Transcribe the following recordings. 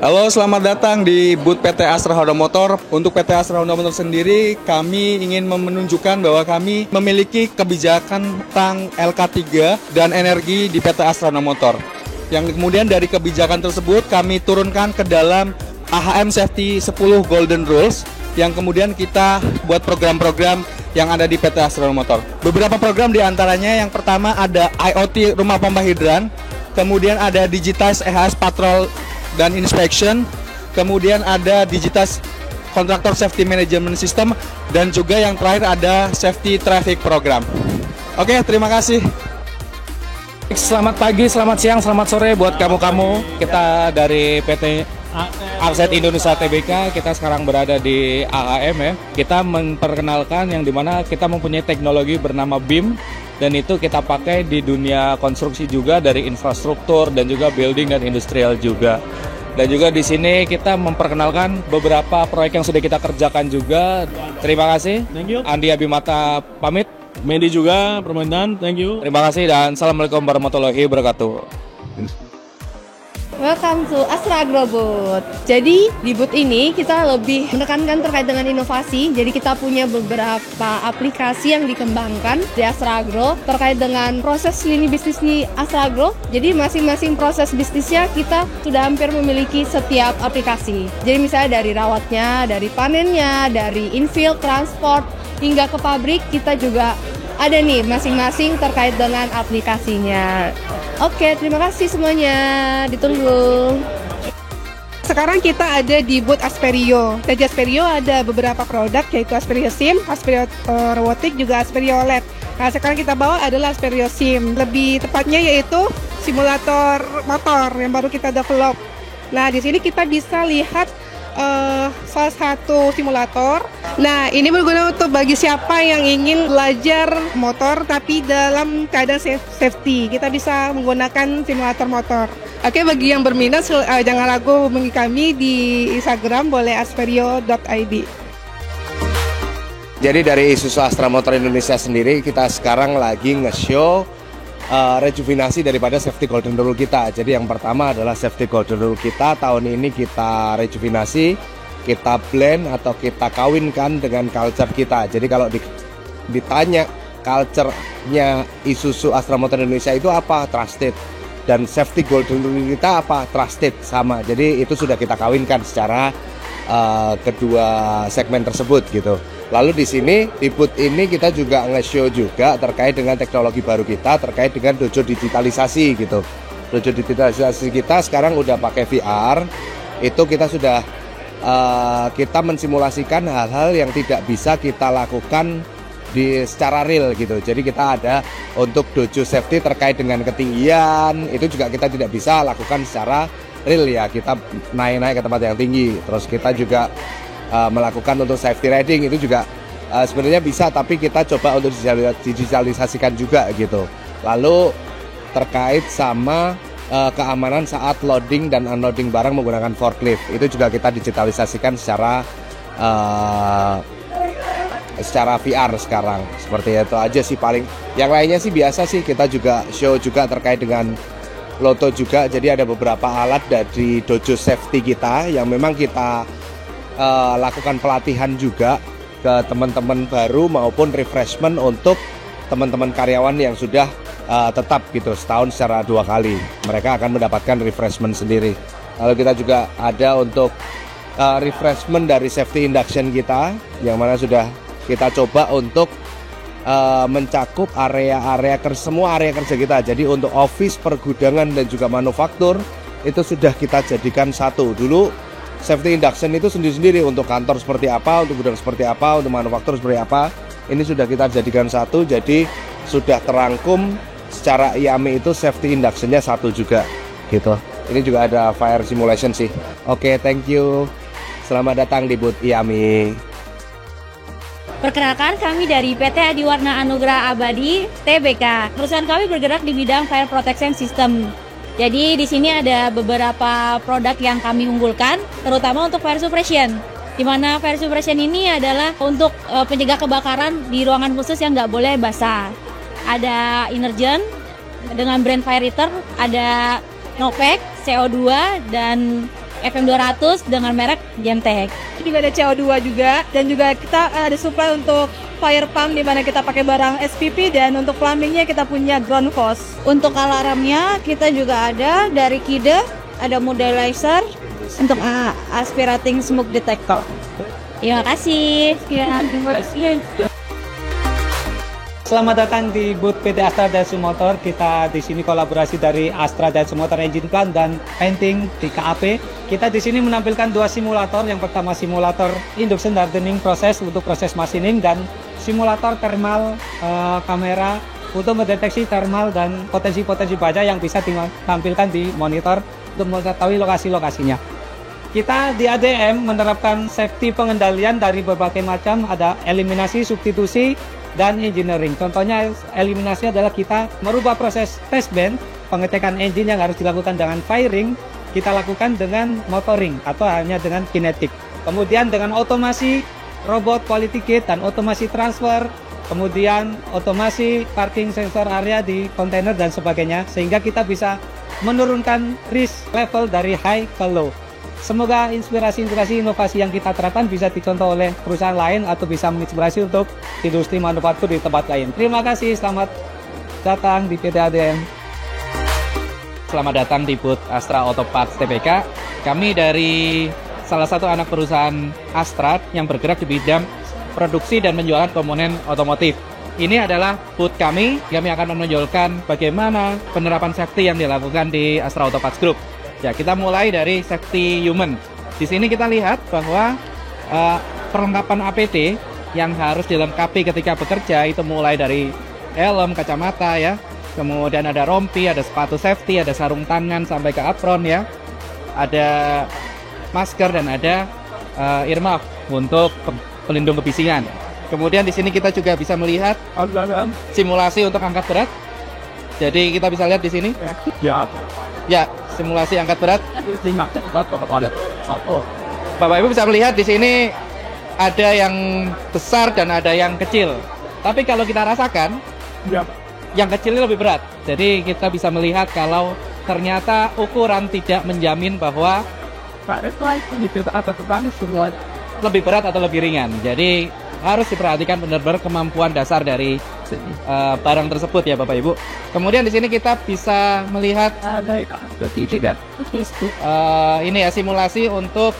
Halo, selamat datang di booth PT Astra Honda Motor. Untuk PT Astra Honda Motor sendiri, kami ingin menunjukkan bahwa kami memiliki kebijakan tentang LK3 dan energi di PT Astra Honda Motor. Yang kemudian dari kebijakan tersebut kami turunkan ke dalam AHM Safety 10 Golden Rules yang kemudian kita buat program-program yang ada di PT Astra Honda Motor. Beberapa program diantaranya yang pertama ada IoT Rumah Pompa Hidran, kemudian ada Digitize EHS Patrol dan Inspection, kemudian ada Digitize Contractor Safety Management System, dan juga yang terakhir ada Safety Traffic Program. Oke, terima kasih. Selamat pagi, selamat siang, selamat sore buat kamu-kamu. Kita dari PT Arset Indonesia Tbk, kita sekarang berada di AHM ya. Kita memperkenalkan yang dimana kita mempunyai teknologi bernama BIM, dan itu kita pakai di dunia konstruksi juga, dari infrastruktur dan juga building dan industrial juga. Dan juga di sini kita memperkenalkan beberapa proyek yang sudah kita kerjakan juga. Terima kasih. Thank you. Andi Abimata pamit. Mendy juga, Permandan, thank you. Terima kasih dan assalamualaikum warahmatullahi wabarakatuh. Welcome to Astra Agro Booth. Jadi di booth ini kita lebih menekankan terkait dengan inovasi. Jadi kita punya beberapa aplikasi yang dikembangkan di Astra Agro terkait dengan proses lini bisnis di Astra Agro. Jadi masing-masing proses bisnisnya kita sudah hampir memiliki setiap aplikasi. Jadi misalnya dari rawatnya, dari panennya, dari infill, transport, hingga ke pabrik kita juga ada nih masing-masing terkait dengan aplikasinya. Oke, terima kasih semuanya. Ditunggu. Sekarang kita ada di booth Asperio. Di Asperio ada beberapa produk, yaitu Asperio SIM, Asperio Robotik, juga Asperio LED. Nah, sekarang kita bawa adalah Asperio SIM. Lebih tepatnya yaitu simulator motor yang baru kita develop. Nah, di sini kita bisa lihat salah satu simulator. Nah, ini berguna untuk bagi siapa yang ingin belajar motor tapi dalam keadaan safety. Kita bisa menggunakan simulator motor. Oke, bagi yang berminat jangan ragu hubungi kami di Instagram, boleh asperio.id. Jadi dari Isuzu Astra Motor Indonesia sendiri, kita sekarang lagi nge-show rejuvenasi daripada safety golden rule kita. Jadi yang pertama adalah safety golden rule kita. Tahun ini kita rejuvenasi, kita blend atau kita kawinkan dengan culture kita. Jadi kalau ditanya culture-nya Isuzu Astra Motor Indonesia itu apa? Trusted. Dan safety golden rule kita apa? Trusted, sama. Jadi itu sudah kita kawinkan secara kedua segmen tersebut gitu. Lalu di sini di booth ini kita juga nge-show juga terkait dengan teknologi baru kita terkait dengan dojo digitalisasi gitu. Dojo digitalisasi kita sekarang udah pakai VR. Itu kita sudah kita mensimulasikan hal-hal yang tidak bisa kita lakukan secara real gitu. Jadi kita ada untuk dojo safety terkait dengan ketinggian, itu juga kita tidak bisa lakukan secara real ya. Kita naik-naik ke tempat yang tinggi. Terus kita juga melakukan untuk safety riding, itu juga sebenarnya bisa, tapi kita coba untuk digitalisasikan juga gitu. Lalu terkait sama keamanan saat loading dan unloading barang menggunakan forklift, itu juga kita digitalisasikan secara VR sekarang. Seperti itu aja sih paling. Yang lainnya sih biasa sih, kita juga show juga terkait dengan Loto juga. Jadi ada beberapa alat dari dojo safety kita yang memang kita lakukan pelatihan juga ke teman-teman baru maupun refreshment untuk teman-teman karyawan yang sudah tetap gitu setahun secara 2 kali. Mereka akan mendapatkan refreshment sendiri. Lalu kita juga ada untuk refreshment dari safety induction kita, yang mana sudah kita coba untuk mencakup semua area kerja kita. Jadi untuk office, pergudangan dan juga manufaktur itu sudah kita jadikan satu. Dulu safety induction itu sendiri-sendiri, untuk kantor seperti apa, untuk gudang seperti apa, untuk manufaktur seperti apa. Ini sudah kita jadikan satu, jadi sudah terangkum secara IAMI itu safety induction-nya satu juga gitu. Ini juga ada fire simulation sih. Oke, thank you. Selamat datang di booth IAMI. Perkenalkan, kami dari PT Adiwarna Anugrah Abadi Tbk. Perusahaan kami bergerak di bidang fire protection system. Jadi di sini ada beberapa produk yang kami unggulkan, terutama untuk fire suppression. Di mana fire suppression ini adalah untuk pencegah kebakaran di ruangan khusus yang nggak boleh basah. Ada Energen dengan brand Fire Eater, ada Novec, CO2, dan FM200 dengan merek Gemtek. Juga ada CO2 juga, dan juga kita ada supply untuk fire pump di mana kita pakai barang SPP, dan untuk plumbingnya kita punya ground hose. Untuk alarmnya kita juga ada dari KIDE, ada modelizer untuk aspirating smoke detector. Terima kasih. Selamat datang di booth PT Astra Daihatsu Motor. Kita di sini kolaborasi dari Astra Daihatsu Motor Engine Plant dan Painting di KAP. Kita di sini menampilkan dua simulator. Yang pertama simulator induction hardening proses untuk proses machining, dan simulator thermal kamera untuk mendeteksi thermal dan potensi-potensi baja yang bisa ditampilkan di monitor untuk mengetahui lokasi-lokasinya. Kita di ADM menerapkan safety pengendalian dari berbagai macam, ada eliminasi, substitusi, dan engineering. Contohnya eliminasi adalah kita merubah proses test band, pengecekan engine yang harus dilakukan dengan firing, kita lakukan dengan motoring atau hanya dengan kinetik. Kemudian dengan otomasi robot quality gate dan otomasi transfer, kemudian otomasi parking sensor area di kontainer dan sebagainya, sehingga kita bisa menurunkan risk level dari high ke low. Semoga inspirasi-inspirasi inovasi yang kita terapkan bisa dicontoh oleh perusahaan lain atau bisa menginspirasi untuk industri manufaktur di tempat lain. Terima kasih, selamat datang di PT ADM. Selamat datang di booth Astra Auto Parts TBK. Kami dari salah satu anak perusahaan Astra yang bergerak di bidang produksi dan penjualan komponen otomotif. Ini adalah booth kami akan menunjukkan bagaimana penerapan safety yang dilakukan di Astra Auto Parts Group. Ya, kita mulai dari safety human. Di sini kita lihat bahwa perlengkapan APD yang harus dilengkapi ketika bekerja itu mulai dari helm, kacamata ya, kemudian ada rompi, ada sepatu safety, ada sarung tangan sampai ke apron ya, ada masker dan ada earmuff untuk pelindung kebisingan. Kemudian di sini kita juga bisa melihat simulasi untuk angkat berat. Jadi kita bisa lihat di sini. Ya, simulasi angkat berat. Bapak Ibu bisa melihat di sini ada yang besar dan ada yang kecil. Tapi kalau kita rasakan, yang kecil ini lebih berat. Jadi kita bisa melihat kalau ternyata ukuran tidak menjamin bahwa lebih berat atau lebih ringan. Jadi harus diperhatikan benar-benar kemampuan dasar dari barang tersebut ya Bapak Ibu. Kemudian di sini kita bisa melihat ini ya simulasi untuk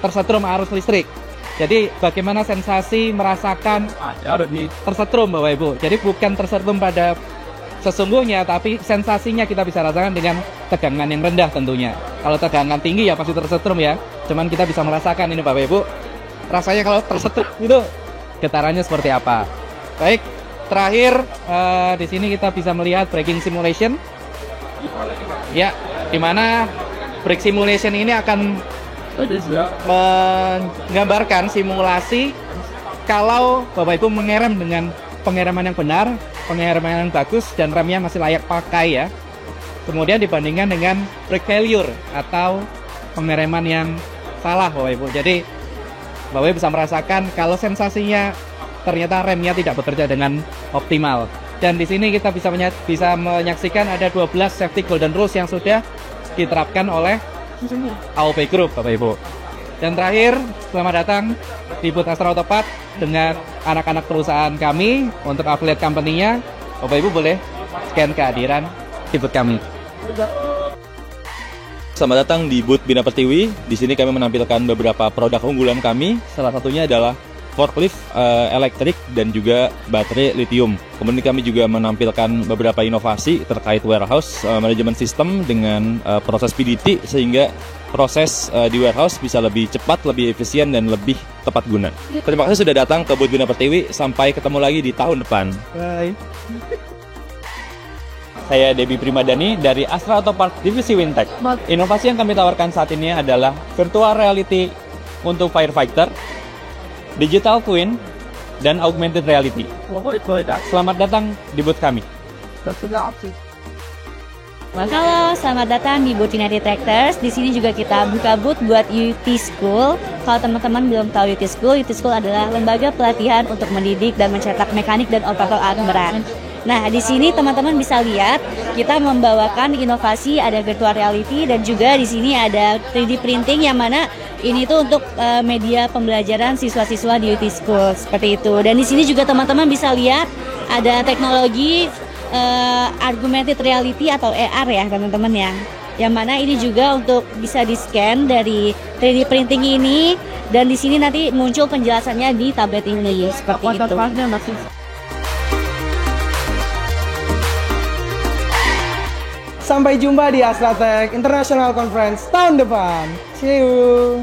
tersetrum arus listrik. Jadi bagaimana sensasi merasakan tersetrum Bapak Ibu. Jadi bukan tersetrum pada sesungguhnya, tapi sensasinya kita bisa rasakan dengan tegangan yang rendah tentunya. Kalau tegangan tinggi ya pasti tersetrum ya. Cuman kita bisa merasakan ini Bapak Ibu. Rasanya kalau tersetrum itu getarannya seperti apa. Baik, terakhir di sini kita bisa melihat braking simulation. Ya, di mana brake simulation ini akan menggambarkan simulasi kalau Bapak Ibu mengerem dengan pengereman yang benar, pengereman yang bagus, dan remnya masih layak pakai ya. Kemudian dibandingkan dengan brake failure atau pengereman yang salah Bapak Ibu. Jadi Bapak Ibu bisa merasakan kalau sensasinya ternyata remnya tidak bekerja dengan optimal. Dan di sini kita bisa menyaksikan ada 12 safety golden rules yang sudah diterapkan oleh AOP Group Bapak Ibu. Dan terakhir, selamat datang di booth Astra Auto Parts dengan anak-anak perusahaan kami untuk affiliate company-nya. Bapak Ibu boleh scan kehadiran di booth kami. Selamat datang di booth Bina Pertiwi. Di sini kami menampilkan beberapa produk unggulan kami. Salah satunya adalah forklift elektrik dan juga baterai lithium. Kemudian kami juga menampilkan beberapa inovasi terkait warehouse management system dengan proses PDT sehingga proses di warehouse bisa lebih cepat, lebih efisien dan lebih tepat guna. Terima kasih sudah datang ke booth Bina Pertiwi. Sampai ketemu lagi di tahun depan. Bye. Saya Debbie Primadani dari Astra Auto Parts Divisi Wintech. Inovasi yang kami tawarkan saat ini adalah virtual reality untuk firefighter, digital twin, dan augmented reality. Selamat datang di booth kami. Halo, selamat datang di booth United Tractors. Di sini juga kita buka booth buat UT School. Kalau teman-teman belum tahu UT School adalah lembaga pelatihan untuk mendidik dan mencetak mekanik dan operator alat berat. Nah, di sini teman-teman bisa lihat kita membawakan inovasi, ada virtual reality dan juga di sini ada 3D printing yang mana ini tuh untuk media pembelajaran siswa-siswa di UT School seperti itu. Dan di sini juga teman-teman bisa lihat ada teknologi augmented reality atau AR ya teman-teman ya. Yang mana ini juga untuk bisa di-scan dari 3D printing ini dan di sini nanti muncul penjelasannya di tablet ini seperti itu. Sampai jumpa di Astra Tech International Conference tahun depan. See you.